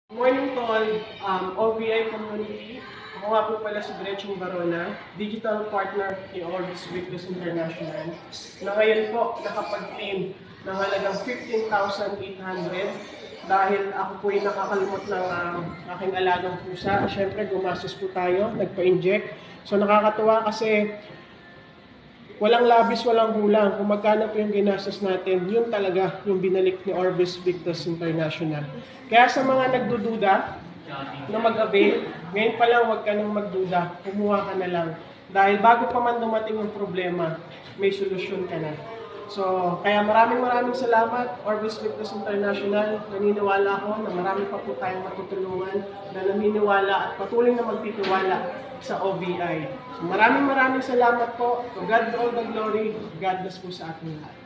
Morning Tol, OVI community. Ako nga po pala si Gretchen Barona, digital partner ni Orbis Victus International, na ngayon po nakapag-claim ng halagang 15,800 dahil ako po ay nakakalimot ng aking alagang pusa. Siyempre, gumastos po tayo, nagpa-inject. So nakakatuwa kasi walang labis, walang kulang. Kung magkano po yung ginastos natin, yun talaga yung binalik ni Orbis Victus International. Kaya sa mga nagdududa na mag-avail, ngayon pa lang huwag ka nang magduda, kumuha ka na lang. Dahil bago pa man dumating yung problema, may solusyon ka na. So, kaya maraming salamat, Orbis Victus International. Naniniwala ako na marami pa po tayong matutulungan na naniniwala at patuloy na magtitiwala sa OVI. So, maraming salamat po. To God all the glory. God bless po sa ating lahat.